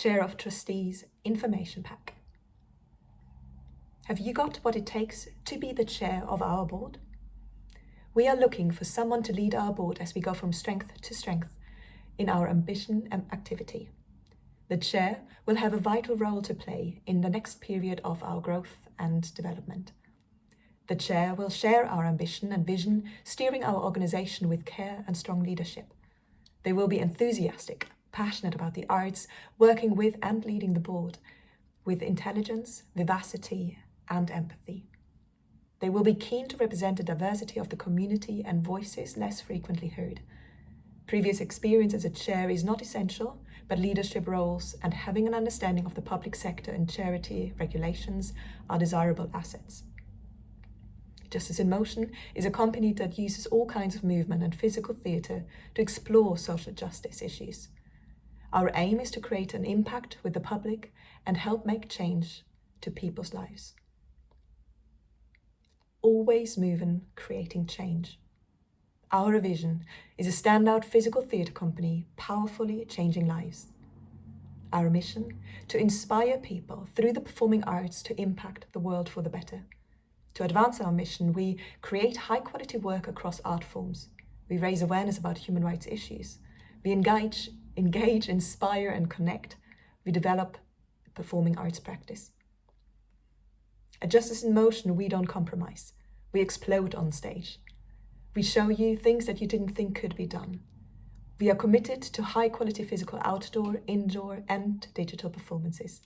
Chair of Trustees Information Pack. Have you got what it takes to be the chair of our board? We are looking for someone to lead our board as we go from strength to strength in our ambition and activity. The chair will have a vital role to play in the next period of our growth and development. The chair will share our ambition and vision, steering our organisation with care and strong leadership. They will be enthusiastic, passionate about the arts, working with and leading the board with intelligence, vivacity and empathy. They will be keen to represent the diversity of the community and voices less frequently heard. Previous experience as a chair is not essential, but leadership roles and having an understanding of the public sector and charity regulations are desirable assets. Justice in Motion is a company that uses all kinds of movement and physical theatre to explore social justice issues. Our aim is to create an impact with the public and help make change to people's lives. Always moving, creating change. Our vision is a standout physical theatre company powerfully changing lives. Our mission, to inspire people through the performing arts to impact the world for the better. To advance our mission, we create high-quality work across art forms. We raise awareness about human rights issues. We engage, inspire and connect. We develop performing arts practice. At Justice in Motion, we don't compromise. We explode on stage. We show you things that you didn't think could be done. We are committed to high-quality physical outdoor, indoor and digital performances.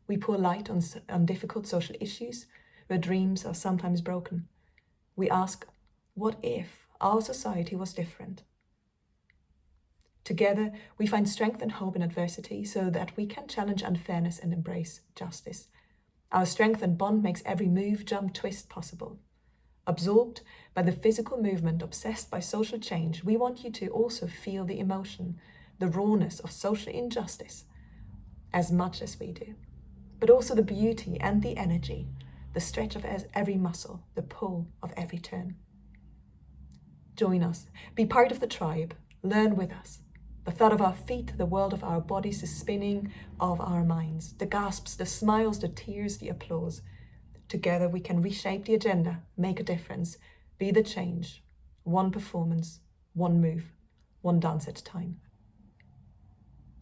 We pour light on difficult social issues where dreams are sometimes broken. We ask, what if our society was different? Together, we find strength and hope in adversity so that we can challenge unfairness and embrace justice. Our strength and bond makes every move, jump, twist possible. Absorbed by the physical movement, obsessed by social change, we want you to also feel the emotion, the rawness of social injustice, as much as we do, but also the beauty and the energy, the stretch of every muscle, the pull of every turn. Join us, be part of the tribe, learn with us. The thud of our feet, the world of our bodies, the spinning of our minds, the gasps, the smiles, the tears, the applause. Together we can reshape the agenda, make a difference, be the change. One performance, one move, one dance at a time.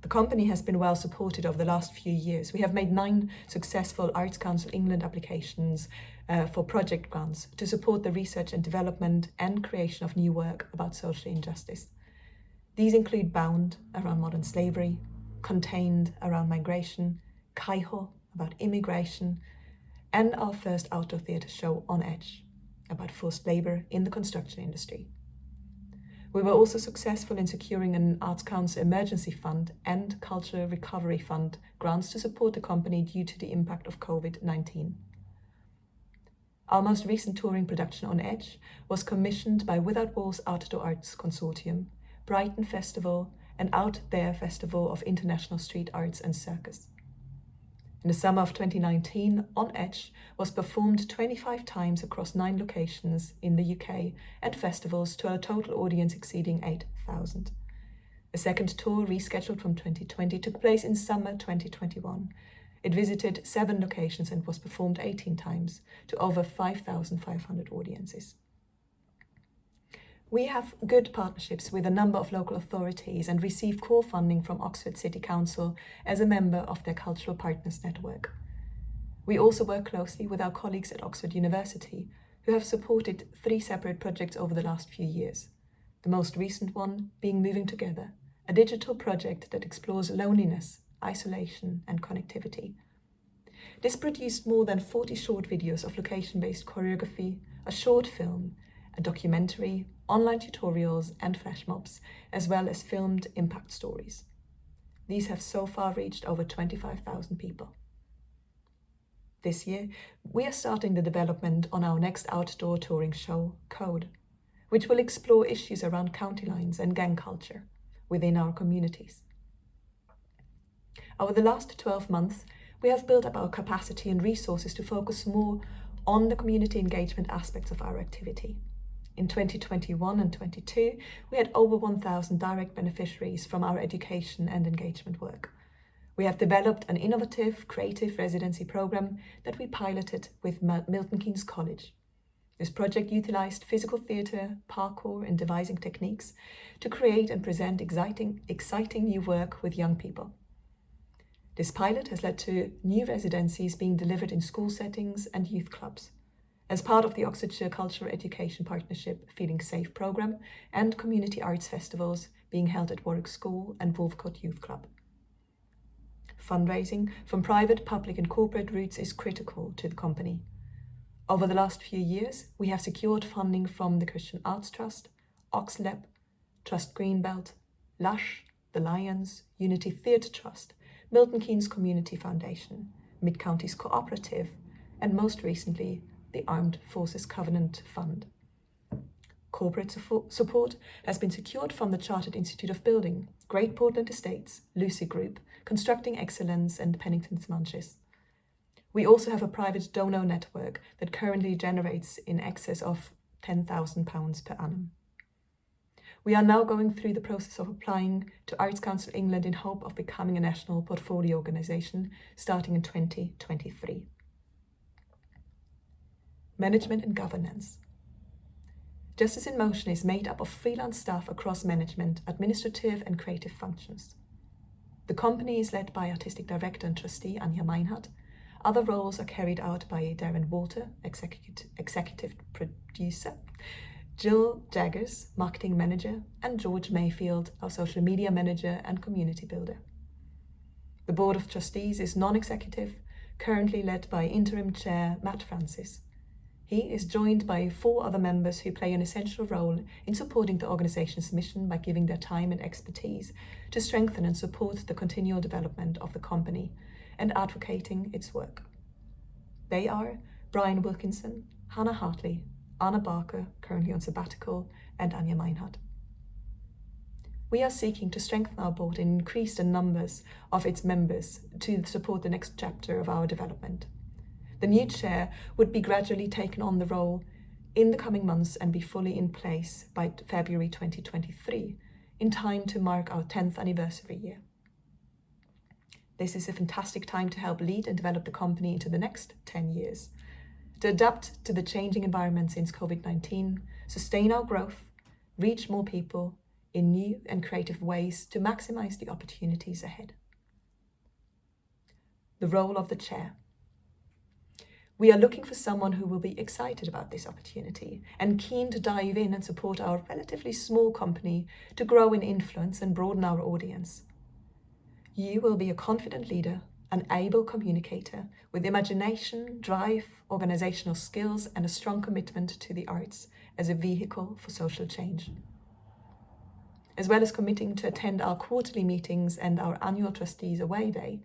The company has been well supported over the last few years. We have made 9 successful Arts Council England applications for project grants to support the research and development and creation of new work about social injustice. These include Bound, around modern slavery, Contained, around migration, Kaiho, about immigration, and our first outdoor theatre show On Edge, about forced labour in the construction industry. We were also successful in securing an Arts Council Emergency Fund and Cultural Recovery Fund grants to support the company due to the impact of COVID-19. Our most recent touring production On Edge was commissioned by Without Walls Outdoor Arts Consortium, Brighton Festival and Out There Festival of International Street Arts and Circus. In the summer of 2019, On Edge was performed 25 times across 9 locations in the UK and festivals to a total audience exceeding 8,000. A second tour, rescheduled from 2020, took place in summer 2021. It visited 7 locations and was performed 18 times to over 5,500 audiences. We have good partnerships with a number of local authorities and receive core funding from Oxford City Council as a member of their Cultural Partners Network. We also work closely with our colleagues at Oxford University, who have supported 3 separate projects over the last few years. The most recent one being Moving Together, a digital project that explores loneliness, isolation and connectivity. This produced more than 40 short videos of location-based choreography, a short film, a documentary, online tutorials and flash mobs, as well as filmed impact stories. These have so far reached over 25,000 people. This year, we are starting the development on our next outdoor touring show, Code, which will explore issues around county lines and gang culture within our communities. Over the last 12 months, we have built up our capacity and resources to focus more on the community engagement aspects of our activity. In 2021 and 22, we had over 1,000 direct beneficiaries from our education and engagement work. We have developed an innovative, creative residency program that we piloted with Milton Keynes College. This project utilized physical theatre, parkour, and devising techniques to create and present exciting new work with young people. This pilot has led to new residencies being delivered in school settings and youth clubs, as part of the Oxfordshire Cultural Education Partnership Feeling Safe programme and community arts festivals being held at Warwick School and Wolfcote Youth Club. Fundraising from private, public and corporate routes is critical to the company. Over the last few years, we have secured funding from the Christian Arts Trust, Oxlab, Trust Greenbelt, Lush, the Lions, Unity Theatre Trust, Milton Keynes Community Foundation, Mid-Counties Cooperative, and most recently, the Armed Forces Covenant Fund. Corporate support has been secured from the Chartered Institute of Building, Great Portland Estates, Lucy Group, Constructing Excellence, and Pennington's Munches. We also have a private donor network that currently generates in excess of £10,000 per annum. We are now going through the process of applying to Arts Council England in hope of becoming a national portfolio organisation starting in 2023. Management and governance. Justice in Motion is made up of freelance staff across management, administrative and creative functions. The company is led by Artistic Director and Trustee Anja Meinhardt. Other roles are carried out by Darren Walter, Executive Producer, Jill Jaggers, Marketing Manager, and George Mayfield, our Social Media Manager and Community Builder. The Board of Trustees is non-executive, currently led by Interim Chair Matt Francis. He is joined by 4 other members who play an essential role in supporting the organisation's mission by giving their time and expertise to strengthen and support the continual development of the company and advocating its work. They are Brian Wilkinson, Hannah Hartley, Anna Barker, currently on sabbatical, and Anja Meinhardt. We are seeking to strengthen our board and increase the numbers of its members to support the next chapter of our development. The new chair would be gradually taken on the role in the coming months and be fully in place by February 2023, in time to mark our 10th anniversary year. This is a fantastic time to help lead and develop the company into the next 10 years, to adapt to the changing environment since COVID-19, sustain our growth, reach more people in new and creative ways to maximize the opportunities ahead. The role of the chair. We are looking for someone who will be excited about this opportunity and keen to dive in and support our relatively small company to grow in influence and broaden our audience. You will be a confident leader, an able communicator with imagination, drive, organizational skills, and a strong commitment to the arts as a vehicle for social change. As well as committing to attend our quarterly meetings and our annual Trustees Away Day,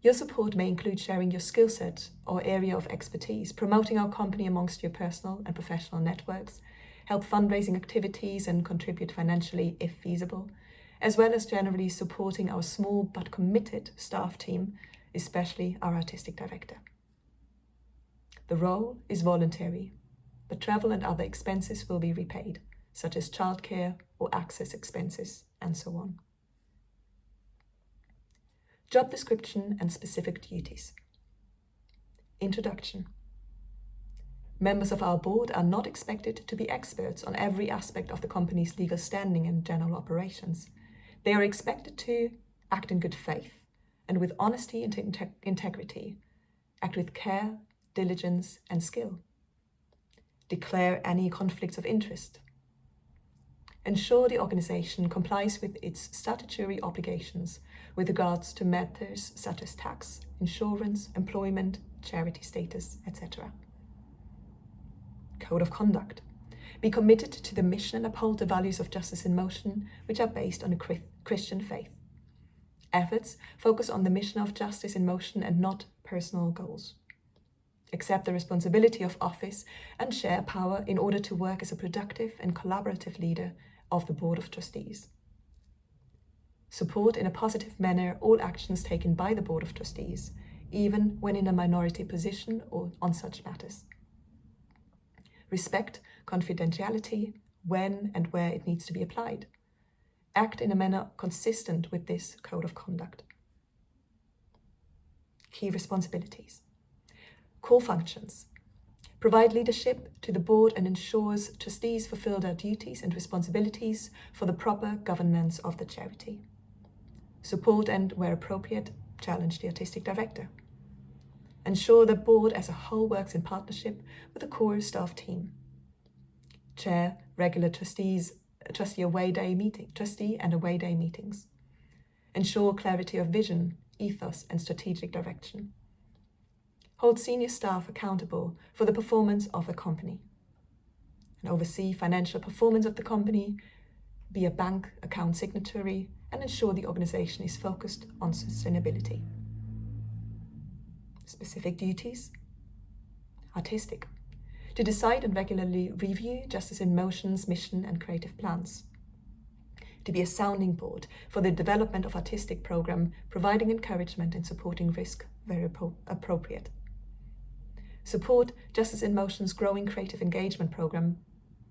your support may include sharing your skill set or area of expertise, promoting our company amongst your personal and professional networks, help fundraising activities and contribute financially if feasible, as well as generally supporting our small but committed staff team, especially our artistic director. The role is voluntary, but travel and other expenses will be repaid, such as childcare or access expenses, and so on. Job description and specific duties. Introduction. Members of our board are not expected to be experts on every aspect of the company's legal standing and general operations. They are expected to act in good faith and with honesty and integrity, act with care, diligence, and skill. Declare any conflicts of interest. Ensure the organisation complies with its statutory obligations with regards to matters such as tax, insurance, employment, charity status, etc. Code of conduct. Be committed to the mission and uphold the values of Justice in Motion, which are based on a Christian faith. Efforts focus on the mission of Justice in Motion and not personal goals. Accept the responsibility of office and share power in order to work as a productive and collaborative leader of the Board of Trustees. Support in a positive manner all actions taken by the Board of Trustees, even when in a minority position or on such matters. Respect confidentiality when and where it needs to be applied. Act in a manner consistent with this code of conduct. Key responsibilities. Core functions. Provide leadership to the board and ensures trustees fulfill their duties and responsibilities for the proper governance of the charity. Support and, where appropriate, challenge the artistic director. Ensure the board as a whole works in partnership with the core staff team. Chair regular trustee and away day meetings. Ensure clarity of vision, ethos, and strategic direction. Hold senior staff accountable for the performance of the company. And oversee financial performance of the company, be a bank account signatory, and ensure the organization is focused on sustainability. Specific duties. Artistic. To decide and regularly review Justice in Motion's mission and creative plans. To be a sounding board for the development of artistic program, providing encouragement and supporting risk where appropriate. Support Justice in Motion's growing creative engagement program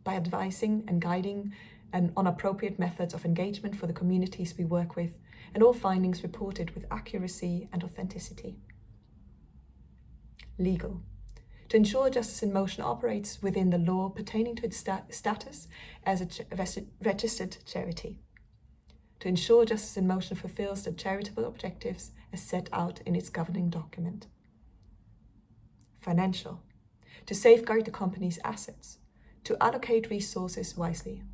by advising and guiding on appropriate methods of engagement for the communities we work with, and all findings reported with accuracy and authenticity. Legal. To ensure Justice in Motion operates within the law pertaining to its status as a registered charity. To ensure Justice in Motion fulfills the charitable objectives as set out in its governing document. Financial. To safeguard the company's assets. To allocate resources wisely.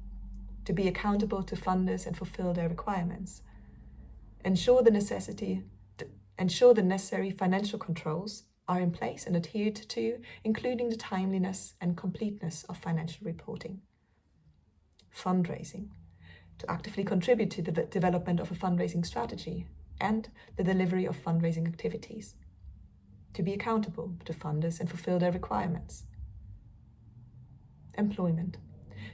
To be accountable to funders and fulfill their requirements. Ensure the necessary financial controls are in place and adhered to, including the timeliness and completeness of financial reporting. Fundraising. To actively contribute to the development of a fundraising strategy and the delivery of fundraising activities. To be accountable to funders and fulfill their requirements. Employment.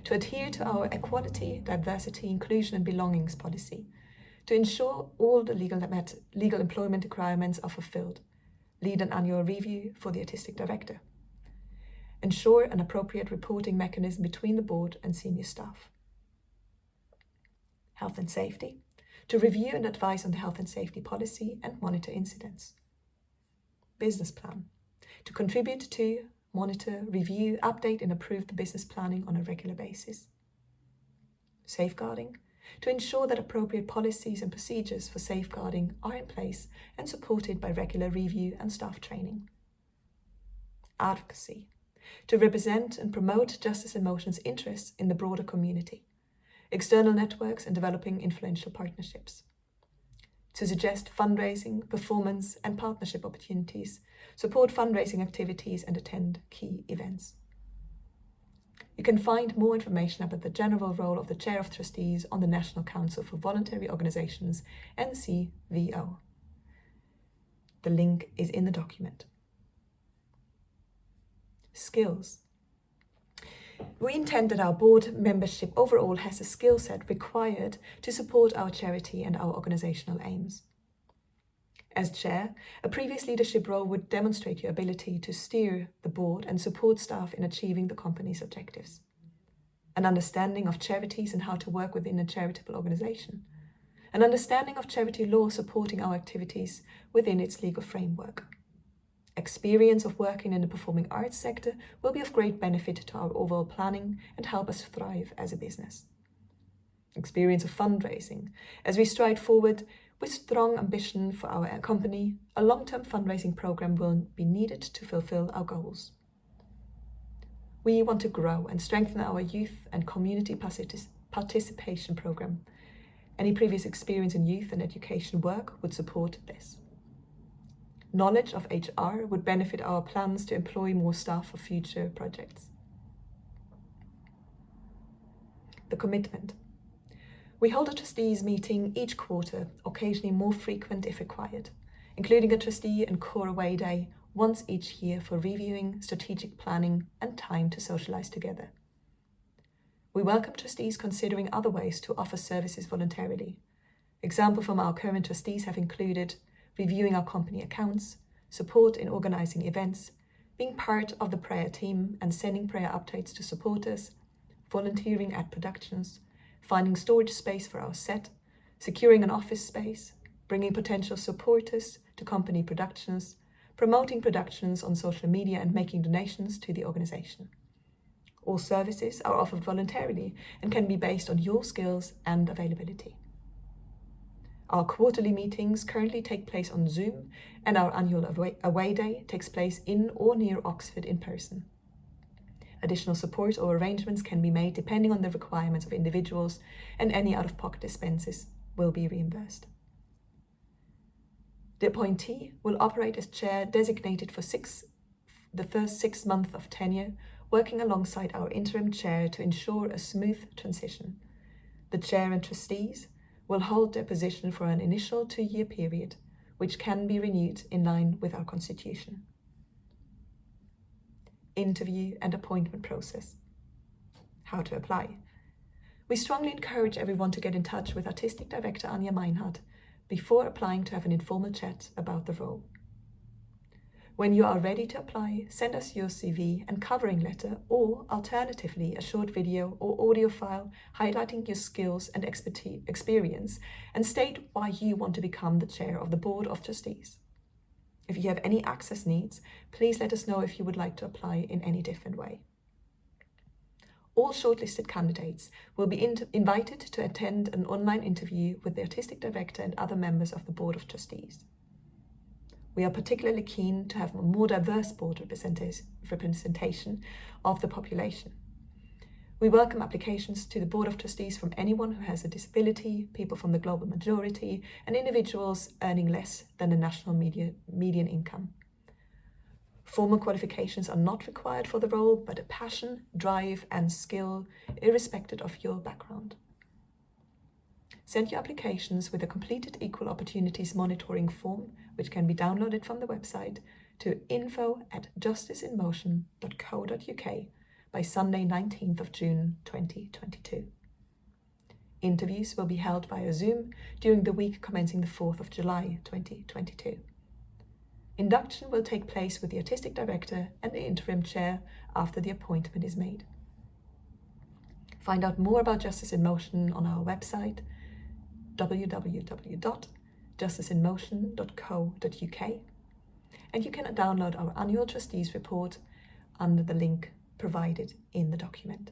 To adhere to our equality, diversity, inclusion and belongings policy. To ensure all the legal employment requirements are fulfilled. Lead an annual review for the artistic director. Ensure an appropriate reporting mechanism between the board and senior staff. Health and safety. To review and advise on the health and safety policy and monitor incidents. Business plan. To contribute to, monitor, review, update and approve the business planning on a regular basis. Safeguarding. To ensure that appropriate policies and procedures for safeguarding are in place and supported by regular review and staff training. Advocacy. To represent and promote Justice in Motion's interests in the broader community. External networks and developing influential partnerships. To suggest fundraising, performance and partnership opportunities, support fundraising activities and attend key events. You can find more information about the general role of the Chair of Trustees on the National Council for Voluntary Organisations, NCVO. The link is in the document. Skills. We intend that our board membership overall has a skill set required to support our charity and our organisational aims. As chair, a previous leadership role would demonstrate your ability to steer the board and support staff in achieving the company's objectives. An understanding of charities and how to work within a charitable organisation. An understanding of charity law supporting our activities within its legal framework. Experience of working in the performing arts sector will be of great benefit to our overall planning and help us thrive as a business. Experience of fundraising. As we stride forward with strong ambition for our company, a long-term fundraising program will be needed to fulfill our goals. We want to grow and strengthen our youth and community participation program. Any previous experience in youth and education work would support this. Knowledge of HR would benefit our plans to employ more staff for future projects. The commitment. We hold a trustees meeting each quarter, occasionally more frequent if required, including a trustee and core away day once each year for reviewing, strategic planning and time to socialise together. We welcome trustees considering other ways to offer services voluntarily. Examples from our current trustees have included reviewing our company accounts, support in organising events, being part of the prayer team and sending prayer updates to supporters, volunteering at productions, finding storage space for our set, securing an office space, bringing potential supporters to company productions, promoting productions on social media and making donations to the organisation. All services are offered voluntarily and can be based on your skills and availability. Our quarterly meetings currently take place on Zoom, and our annual away day takes place in or near Oxford in person. Additional support or arrangements can be made depending on the requirements of individuals, and any out-of-pocket expenses will be reimbursed. The appointee will operate as chair designated for the first 6 months of tenure, working alongside our interim chair to ensure a smooth transition. The chair and trustees will hold their position for an initial 2-year period, which can be renewed in line with our constitution. Interview and appointment process. How to apply. We strongly encourage everyone to get in touch with Artistic Director Anja Meinhardt before applying to have an informal chat about the role. When you are ready to apply, send us your CV and covering letter, or alternatively a short video or audio file highlighting your skills and experience, and state why you want to become the chair of the Board of Trustees. If you have any access needs, please let us know if you would like to apply in any different way. All shortlisted candidates will be invited to attend an online interview with the Artistic Director and other members of the Board of Trustees. We are particularly keen to have a more diverse board representation of the population. We welcome applications to the Board of Trustees from anyone who has a disability, people from the global majority, and individuals earning less than the national median income. Formal qualifications are not required for the role, but a passion, drive, and skill, irrespective of your background. Send your applications with a completed Equal Opportunities Monitoring form, which can be downloaded from the website, to info@justiceinmotion.co.uk by Sunday 19th of June 2022. Interviews will be held via Zoom during the week commencing the 4th of July 2022. Induction will take place with the Artistic Director and the Interim Chair after the appointment is made. Find out more about Justice in Motion on our website, www.justiceinmotion.co.uk, and you can download our annual Trustees report under the link provided in the document.